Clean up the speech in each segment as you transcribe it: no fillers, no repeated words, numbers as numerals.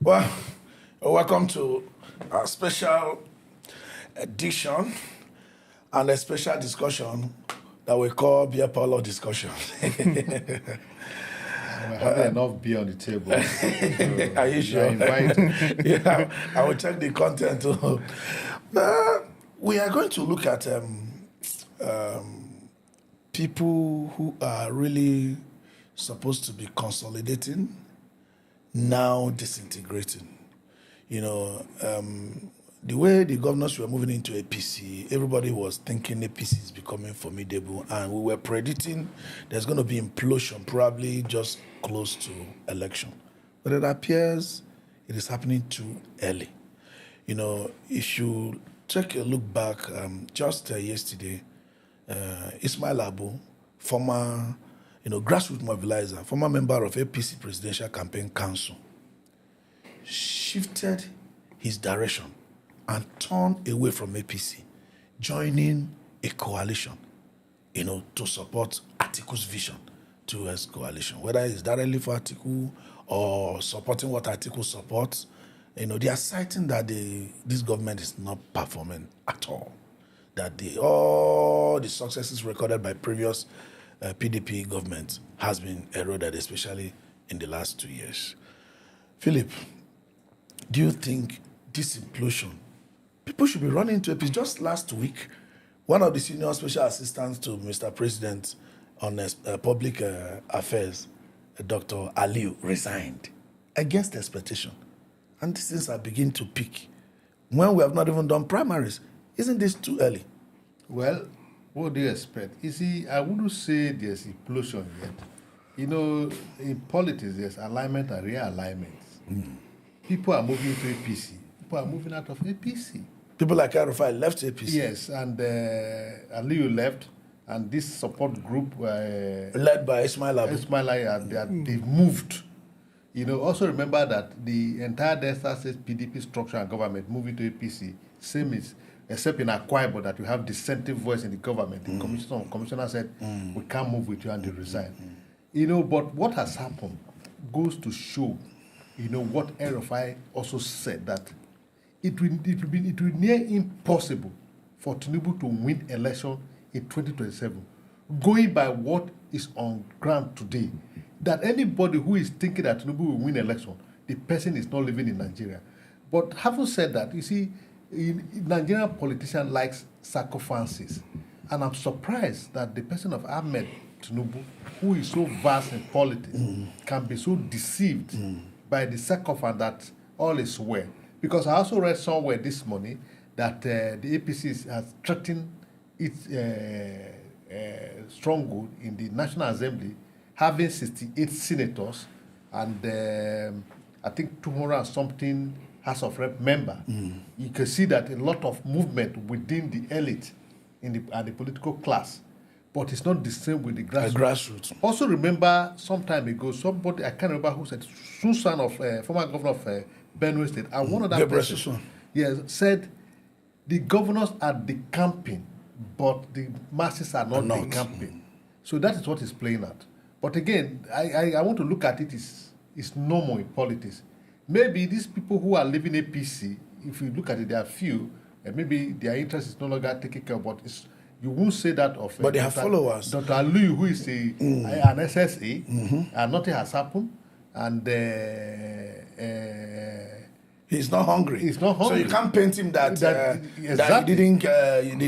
Well, welcome to a special edition and a special discussion that we call Beer Parlor Discussion. We're having enough beer on the table. So Are you sure? Invited. Yeah, I will check the content too. We are going to look at people who are really supposed to be consolidating, now disintegrating. You know, the way the governors were moving into APC, everybody was thinking APC is becoming formidable, and we were predicting there's going to be implosion, probably just close to election. But it appears it is happening too early. You know, if you take a look back, just yesterday, Ismail Abu, former, grassroots mobilizer, former member of APC Presidential Campaign Council, shifted his direction and turned away from APC, joining a coalition, to support Atiku's vision towards coalition. Whether it's directly for Atiku or supporting what Atiku supports, they are citing that this government is not performing at all. That all the successes recorded by previous PDP government has been eroded, especially in the last 2 years. Philip, do you think this implosion, people should be running into it? Just last week, one of the senior special assistants to Mr. President on public affairs, Dr. Aliu, resigned against expectation. And these things are beginning to peak. When we have not even done primaries, isn't this too early? Well, what do you expect? You see, I wouldn't say there's implosion yet. In politics, there's alignment and realignment. People are moving to APC. People are moving out of APC. People like Arafai left APC. Yes, and Aliyu left, and this support group led by Ismail Abu. They've moved. Also remember that the entire Delta State PDP structure and government moving to APC, same is, except in Akwa Ibom that you have dissenting voice in the government. The commissioner said, we can't move with you, and they resigned. But what has happened goes to show, what RFI also said, that it will be near impossible for Tinubu to win election in 2027, going by what is on ground today. That anybody who is thinking that Tinubu will win election, the person is not living in Nigeria. But having said that, you see, Nigerian politician likes circumstances, and I'm surprised that the person of Ahmed Tinubu, who is so vast in politics, can be so deceived by the circumstance that all is well. Because I also read somewhere this morning that the APC has threatened its stronghold in the National Assembly, having 68 senators and I think 200 and something House of Rep member. You can see that a lot of movement within the elite and the political class, but it's not the same with the grassroots. Also remember, some time ago, somebody, I can't remember who said, Susan of former governor of Benue State, and one of that person, said the governors are decamping, but the masses are not decamping. So that is what is playing out. But again, I want to look at it is normal in politics. Maybe these people who are living APC, if you look at it, they are few, and maybe their interest is no longer taken care of, but you won't say that of... But they have followers. Dr. Aliyu, who is an SSA, and nothing has happened, and... he's not hungry. He's not hungry. So you can't paint him that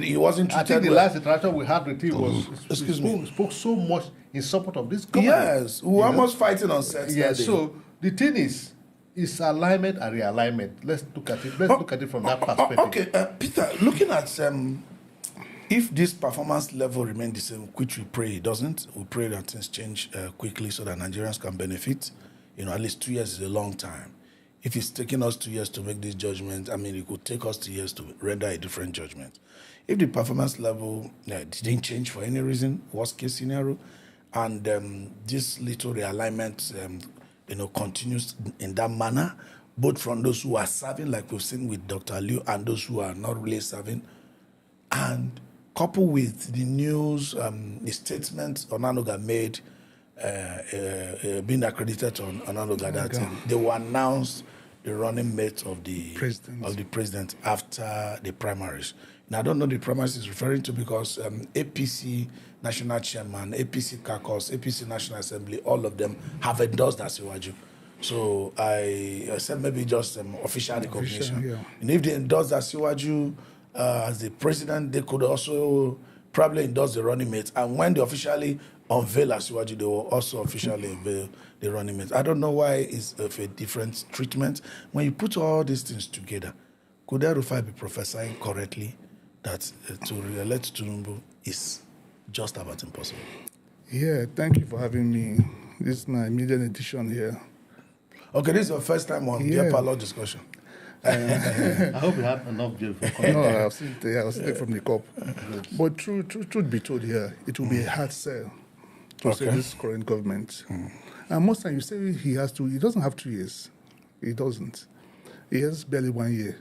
he wasn't treated. I think the last interaction we had with him was... spoke so much in support of this government. Yes, we were almost fighting on set. Yes, so the thing is alignment and realignment. Let's look at it. Look at it from that perspective. Okay, Peter, looking at if this performance level remains the same, which we pray it doesn't, we pray that things change quickly so that Nigerians can benefit. At least 2 years is a long time. If it's taking us 2 years to make this judgment, it could take us 2 years to render a different judgment. If the performance level didn't change for any reason, worst case scenario, and this little realignment continues in that manner, both from those who are serving, like we've seen with Dr. Liu, and those who are not really serving, and coupled with the news, the statement Onanuga made, being accredited on Onanuga, that they will announce the running mate of the president after the primaries. Now, I don't know the primaries is referring to because APC national chairman, APC caucus, APC National Assembly, all of them have endorsed Asiwaju. So I said maybe just official recognition. Yeah. And if they endorse Asiwaju as the president, they could also probably endorse the running mate. And when they officially unveil Asiwaju, they will also officially unveil the running mate. I don't know why it's of a different treatment. When you put all these things together, could El-Rufai be prophesying correctly that to re-elect Tinubu is just about impossible? Yeah, thank you for having me. This is my immediate edition here. Okay, this is your first time on Beer Parlor discussion. I hope you have enough beer for No, I'll sit there. I'll take from the cup. But truth be told here, it will be a hard sell to say this current government. And most times you say he doesn't have 2 years. He doesn't. He has barely 1 year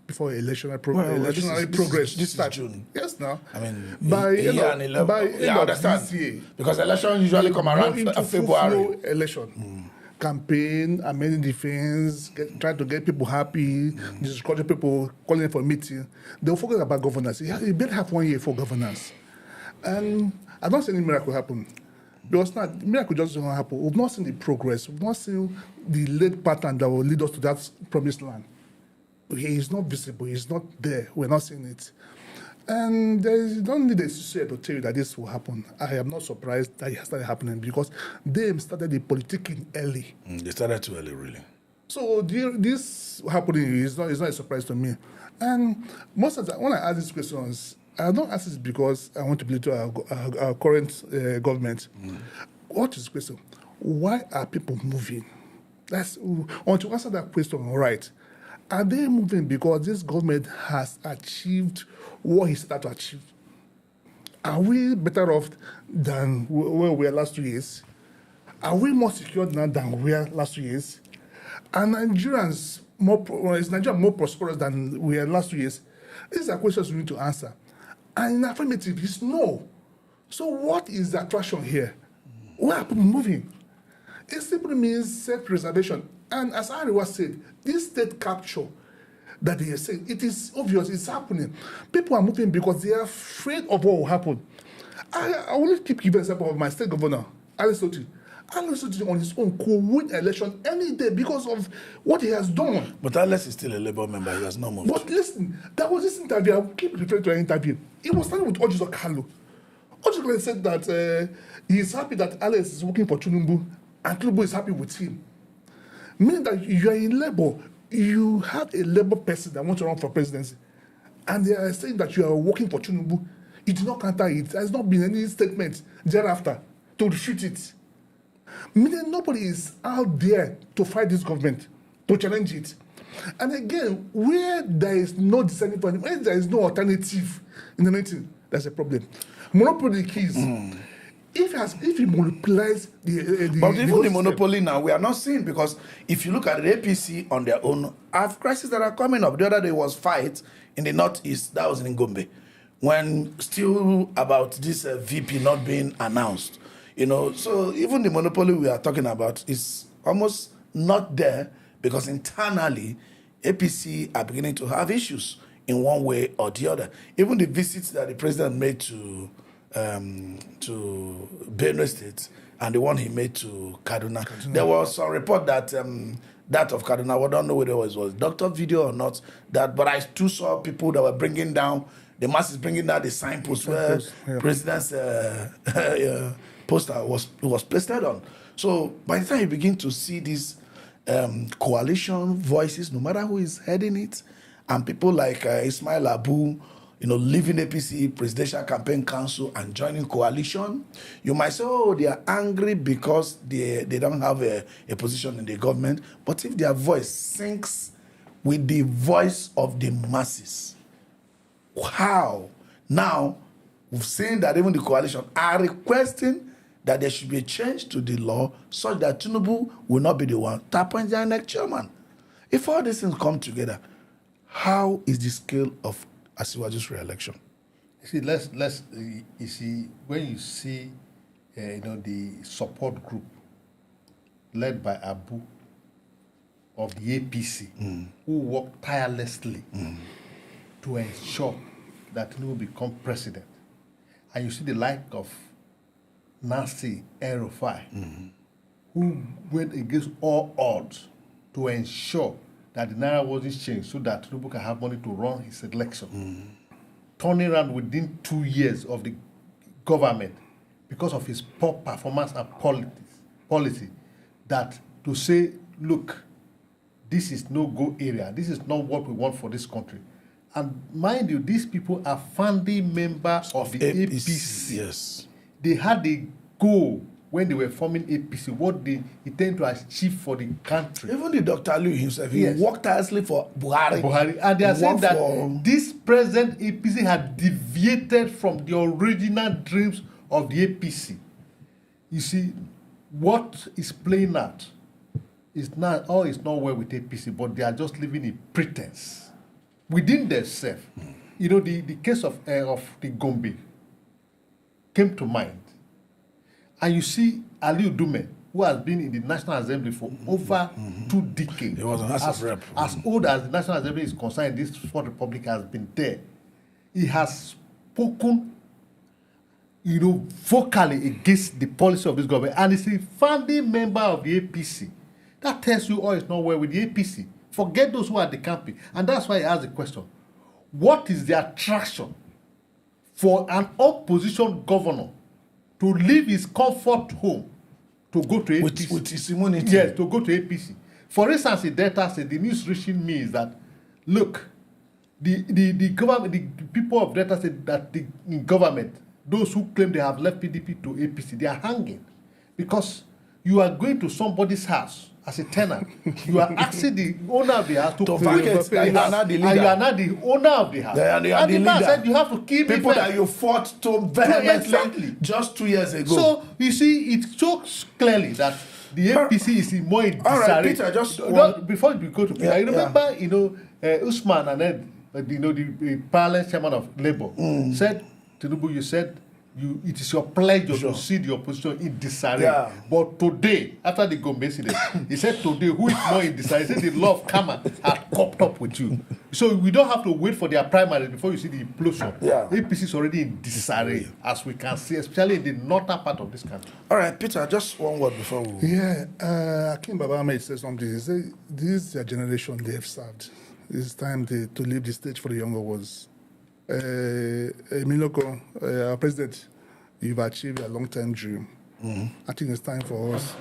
before electional progress. This is June. Yes, now. I mean, by a year and 11. by I understand. This year, because elections usually come around into February. Election. Campaign, amending defense, try to get people happy, discourage people calling for meeting. They'll forget about governance. You better have 1 year for governance. And I don't see any miracle happen. Because not miracle just don't happen. We've not seen the progress. We've not seen the lead pattern that will lead us to that promised land. He is not visible. He's not there. We're not seeing it. And you don't need a suicide to tell you that this will happen. I am not surprised that it has started happening because they started the politicking early. They started too early, really. So this happening is not a surprise to me. And most of the time, when I ask these questions, I don't ask this because I want to belittle our current government. What is the question? Why are people moving? I want to answer that question right. Are they moving because this government has achieved what he set to achieve? Are we better off than where we were last 2 years? Are we more secure now than we were last 2 years? Are Nigerians is Nigeria more prosperous than we were last 2 years? These are questions we need to answer. And in affirmative is no. So what is the attraction here? Why are people moving? It simply means self-preservation. And as Ariwa said, this state capture that they are saying, it is obvious, it's happening. People are moving because they are afraid of what will happen. I will keep giving example of my state governor, Alex Oti. Alex Oti on his own could win election any day because of what he has done. But Alex is still a Labour member, he has not moved. But listen, that was this interview, I will keep referring to an interview. He was standing with Ojiso Kalu. Ojiso said that he is happy that Alex is working for Tinubu and Tinubu is happy with him. Meaning that you are in Labour, you have a Labour person that wants to run for presidency, and they are saying that you are working for Tinubu. You did not counter it. There has not been any statement thereafter to refute it. Meaning nobody is out there to fight this government, to challenge it. And again, where there is no dissenting point, where there is no alternative in the meeting, that's a problem. Monopoly keys. If he monopolizes but even the monopoly now, we are not seeing, because if you look at the APC on their own, have crises that are coming up. The other day was fight in the northeast, that was in Gombe, when still about this VP not being announced. You know, so even the monopoly we are talking about is almost not there, because internally, APC are beginning to have issues in one way or the other. Even the visits that the president made to Benue State and the one he made to Kaduna. There was a report that that of Kaduna, I don't know whether it was doctor video or not, but I too saw people that were bringing down, the masses bringing down the signpost where president's poster was placed on. So by the time you begin to see these coalition voices, no matter who is heading it, and people like Ismail Abu, leaving APC Presidential Campaign Council and joining coalition, you might say, oh, they are angry because they don't have a position in the government. But if their voice syncs with the voice of the masses, how? Now, we've seen that even the coalition are requesting that there should be a change to the law such that Tinubu will not be the one to appoint their next chairman. If all these things come together, how is the scale of Asiwaju's re-election? You see, when you see, the support group led by Abu of the APC who worked tirelessly to ensure that he will become president. And you see the like of Nancy El-Rufai, who went against all odds to ensure that the Naira wasn't changed so that Tinubu can have money to run his election. Turning around within 2 years of the government because of his poor performance and policy, that to say, look, this is no-go area. This is not what we want for this country. And mind you, these people are founding members of the APC. Yes. They had a goal when they were forming APC, what they intend to achieve for the country. Even the Dr. Liu himself, he worked tirelessly for Buhari. And they are saying that this present APC had deviated from the original dreams of the APC. You see, what is playing out is not well with APC, but they are just living a pretense within themselves. You know, the case of the Gombe came to mind. And you see Aliu Dume, who has been in the National Assembly for over 2 decades. He was an House of Rep. As old as the National Assembly is concerned, this Fourth Republic has been there. He has spoken, vocally against the policy of this government, and he's a founding member of the APC. That tells you all is not well with the APC. Forget those who are the camping. And that's why I asked the question, what is the attraction for an opposition governor to leave his comfort home to go to APC? With his immunity. Yes, to go to APC. For instance, in Delta State, the news reaching me is that, look, the government, the people of Delta State, that the government, those who claim they have left PDP to APC, they are hanging. Because you are going to somebody's house as a tenant. You are asking the owner of the house to vacate, and you are not the leader. And you are not the owner of the house. Yeah, and you are the man leader. said you have to keep people it that you fought to vehemently Exactly. just 2 years ago. So, you see, it shows clearly that the APC is more in disarray. All right, Peter, just before you go to Peter, Yeah, you remember, Usman and then, the parliament chairman of Labour said, Tinubu, you said, it is your pleasure to see the opposition in disarray. Yeah. But today, after the Gombe incident, he said today, who is more in disarray? He said the law of karma had copped up with you. So we don't have to wait for their primary before you see the implosion. Yeah. APC is already in disarray, as we can see, especially in the northern part of this country. All right, Peter, just one word before we... Yeah, Akin Baba may say something. He said, this is their generation they have served. It's time to leave the stage for the younger ones. Emiloko, our president, you've achieved a long-term dream. I think it's time for us.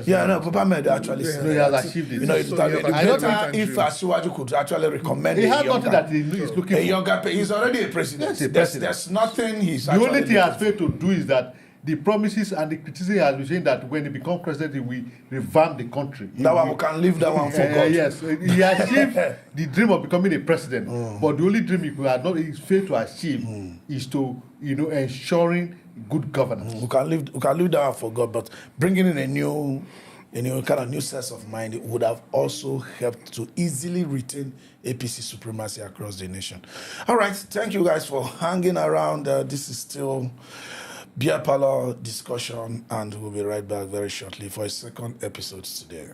Yeah, no, Papa Med actually said he has achieved it. If Asiwaju could actually recommend he has nothing that he is looking for. Younger, he's already a president. There's nothing he's the actually only thing he has failed to do is that the promises and the criticism he has been saying that when he becomes president, he will revamp the country. That one, we can leave that one for God. Yes, he achieved the dream of becoming a president, but the only dream he failed to achieve is to, ensuring good governance. We can leave that one for God, but bringing in a new sense of mind, it would have also helped to easily retain APC supremacy across the nation. All right, thank you guys for hanging around. This is still Beer Parlor discussion, and we'll be right back very shortly for a second episode today.